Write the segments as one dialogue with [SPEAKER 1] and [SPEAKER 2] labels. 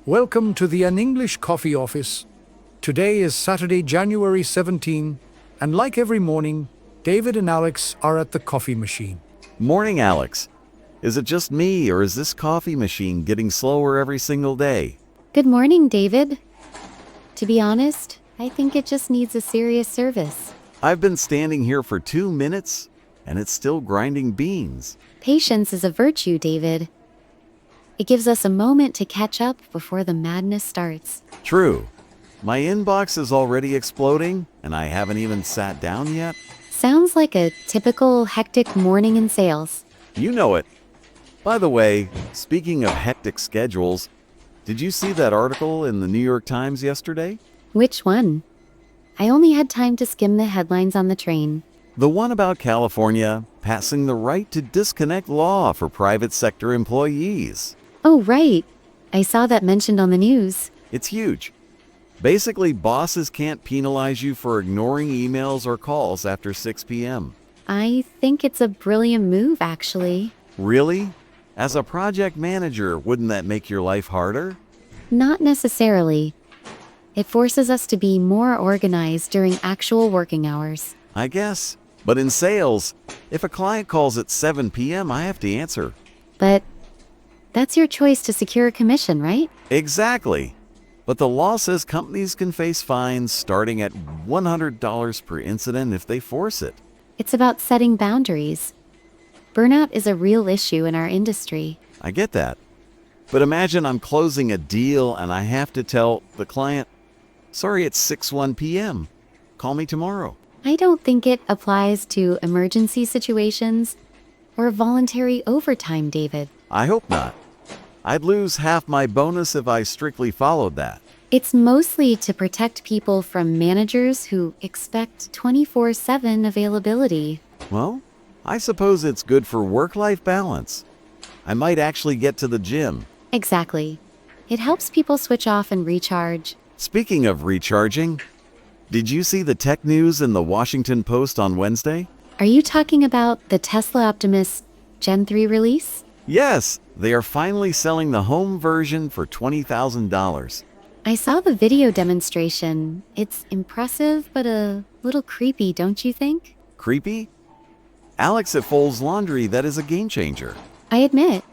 [SPEAKER 1] Welcome to the An English Coffee Office. Today is Saturday, January 17, and like every morning, David and Alex are at the coffee machine.
[SPEAKER 2] Morning, Alex. Is it just me, or is this coffee machine getting slower every single day?
[SPEAKER 3] Good morning, David. To be honest, I think it just needs a serious service.
[SPEAKER 2] I've been standing here for 2 minutes, and it's still grinding beans.
[SPEAKER 3] Patience is a virtue, David. It gives us a moment to catch up before the madness starts.
[SPEAKER 2] True. My inbox is already exploding, and I haven't even sat down yet.
[SPEAKER 3] Sounds like a typical hectic morning in sales.
[SPEAKER 2] You know it. By the way, speaking of hectic schedules, did you see that article in the New York Times yesterday?
[SPEAKER 3] Which one? I only had time to skim the headlines on the train.
[SPEAKER 2] The one about California passing the right to disconnect law for private sector employees.
[SPEAKER 3] Oh, right. I saw that mentioned on the news.
[SPEAKER 2] It's huge. Basically, bosses can't penalize you for ignoring emails or calls after 6 p.m.
[SPEAKER 3] I think it's a brilliant move, actually.
[SPEAKER 2] Really? As a project manager, wouldn't that make your life harder?
[SPEAKER 3] Not necessarily. It forces us to be more organized during actual working hours.
[SPEAKER 2] I guess. But in sales, if a client calls at 7 p.m., I have to answer.
[SPEAKER 3] But that's your choice to secure a commission, right?
[SPEAKER 2] Exactly. But the law says companies can face fines starting at $100 per incident if they force it.
[SPEAKER 3] It's about setting boundaries. Burnout is a real issue in our industry.
[SPEAKER 2] I get that. But imagine I'm closing a deal and I have to tell the client, sorry, it's 6:01 p.m. Call me tomorrow.
[SPEAKER 3] I don't think it applies to emergency situations or voluntary overtime, David.
[SPEAKER 2] I hope not. I'd lose half my bonus if I strictly followed that.
[SPEAKER 3] It's mostly to protect people from managers who expect 24/7 availability.
[SPEAKER 2] Well, I suppose it's good for work-life balance. I might actually get to the gym.
[SPEAKER 3] Exactly. It helps people switch off and recharge.
[SPEAKER 2] Speaking of recharging, did you see the tech news in the Washington Post on Wednesday?
[SPEAKER 3] Are you talking about the Tesla Optimus Gen 3 release?
[SPEAKER 2] Yes, they are finally selling the home version for $20,000.
[SPEAKER 3] I saw the video demonstration. It's impressive, but a little creepy, don't you think?
[SPEAKER 2] Creepy? Alex, it folds laundry. That is a game changer.
[SPEAKER 3] I admit,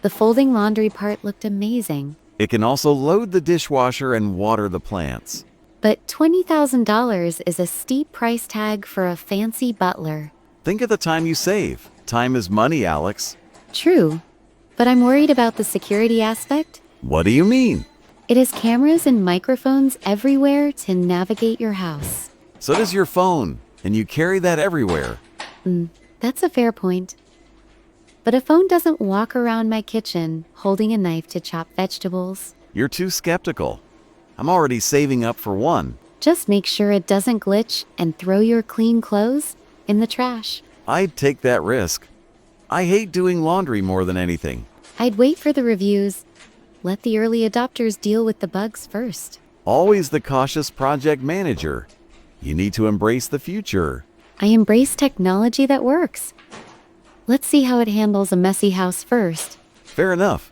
[SPEAKER 3] the folding laundry part looked amazing.
[SPEAKER 2] It can also load the dishwasher and water the plants.
[SPEAKER 3] But $20,000 is a steep price tag for a fancy butler.
[SPEAKER 2] Think of the time you save. Time is money, Alex.
[SPEAKER 3] True, but I'm worried about the security aspect.
[SPEAKER 2] What do you mean?
[SPEAKER 3] It has cameras and microphones everywhere to navigate your house.
[SPEAKER 2] So does your phone, and you carry that everywhere.
[SPEAKER 3] That's a fair point. But a phone doesn't walk around my kitchen holding a knife to chop vegetables.
[SPEAKER 2] You're too skeptical. I'm already saving up for one.
[SPEAKER 3] Just make sure it doesn't glitch and throw your clean clothes in the trash.
[SPEAKER 2] I'd take that risk. I hate doing laundry more than anything.
[SPEAKER 3] I'd wait for the reviews. Let the early adopters deal with the bugs first.
[SPEAKER 2] Always the cautious project manager. You need to embrace the future.
[SPEAKER 3] I embrace technology that works. Let's see how it handles a messy house first.
[SPEAKER 2] Fair enough.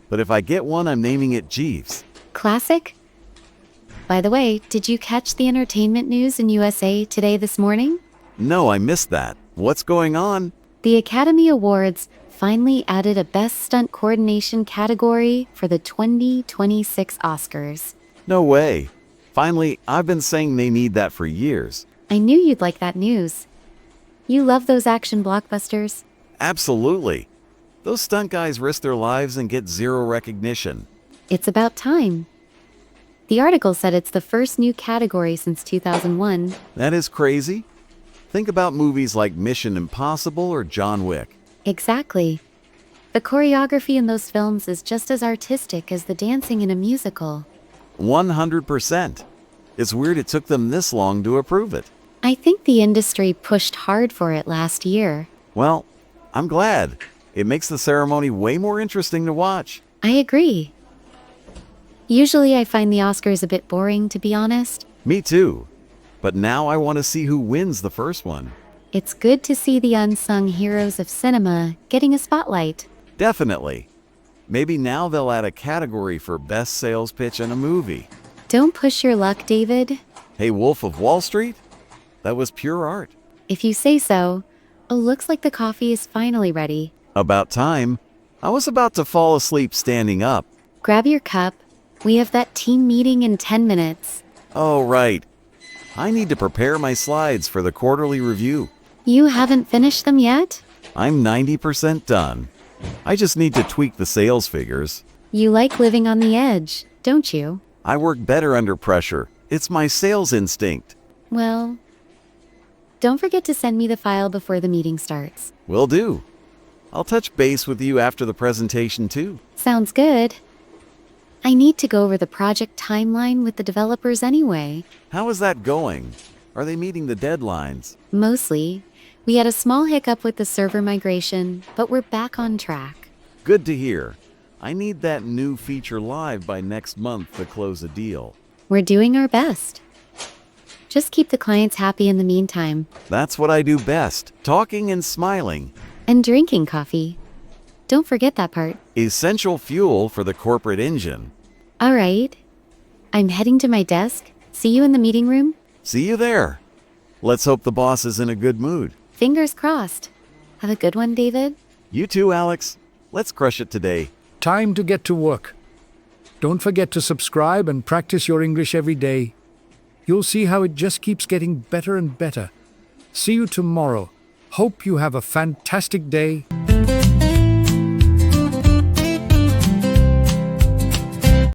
[SPEAKER 2] But if I get one, I'm naming it Jeeves.
[SPEAKER 3] Classic? By the way, did you catch the entertainment news in USA Today this morning?
[SPEAKER 2] No, I missed that. What's going on?
[SPEAKER 3] The Academy Awards finally added a Best Stunt Coordination category for the 2026 Oscars.
[SPEAKER 2] No way. Finally, I've been saying they need that for years.
[SPEAKER 3] I knew you'd like that news. You love those action blockbusters.
[SPEAKER 2] Absolutely. Those stunt guys risk their lives and get zero recognition.
[SPEAKER 3] It's about time. The article said it's the first new category since 2001.
[SPEAKER 2] That is crazy. Think about movies like Mission Impossible or John Wick.
[SPEAKER 3] Exactly. The choreography in those films is just as artistic as the dancing in a musical.
[SPEAKER 2] 100%. It's weird it took them this long to approve it.
[SPEAKER 3] I think the industry pushed hard for it last year.
[SPEAKER 2] Well, I'm glad. It makes the ceremony way more interesting to watch.
[SPEAKER 3] I agree. Usually I find the Oscars a bit boring, to be honest.
[SPEAKER 2] Me too. But now I want to see who wins the first one.
[SPEAKER 3] It's good to see the unsung heroes of cinema getting a spotlight.
[SPEAKER 2] Definitely. Maybe now they'll add a category for best sales pitch in a movie.
[SPEAKER 3] Don't push your luck, David.
[SPEAKER 2] Hey, Wolf of Wall Street? That was pure art.
[SPEAKER 3] If you say so. Oh, looks like the coffee is finally ready.
[SPEAKER 2] About time. I was about to fall asleep standing up.
[SPEAKER 3] Grab your cup. We have that team meeting in 10 minutes.
[SPEAKER 2] Oh, right. I need to prepare my slides for the quarterly review.
[SPEAKER 3] You haven't finished them yet?
[SPEAKER 2] I'm 90% done. I just need to tweak the sales figures.
[SPEAKER 3] You like living on the edge, don't you?
[SPEAKER 2] I work better under pressure. It's my sales instinct.
[SPEAKER 3] Well, don't forget to send me the file before the meeting starts.
[SPEAKER 2] Will do. I'll touch base with you after the presentation too.
[SPEAKER 3] Sounds good. I need to go over the project timeline with the developers anyway.
[SPEAKER 2] How is that going? Are they meeting the deadlines?
[SPEAKER 3] Mostly. We had a small hiccup with the server migration, but we're back on track.
[SPEAKER 2] Good to hear. I need that new feature live by next month to close a deal.
[SPEAKER 3] We're doing our best. Just keep the clients happy in the meantime.
[SPEAKER 2] That's what I do best, talking and smiling.
[SPEAKER 3] And drinking coffee. Don't forget that part.
[SPEAKER 2] Essential fuel for the corporate engine.
[SPEAKER 3] All right. I'm heading to my desk. See you in the meeting room?
[SPEAKER 2] See you there. Let's hope the boss is in a good mood.
[SPEAKER 3] Fingers crossed. Have a good one, David.
[SPEAKER 2] You too, Alex. Let's crush it today.
[SPEAKER 1] Time to get to work. Don't forget to subscribe and practice your English every day. You'll see how it just keeps getting better and better. See you tomorrow. Hope you have a fantastic day.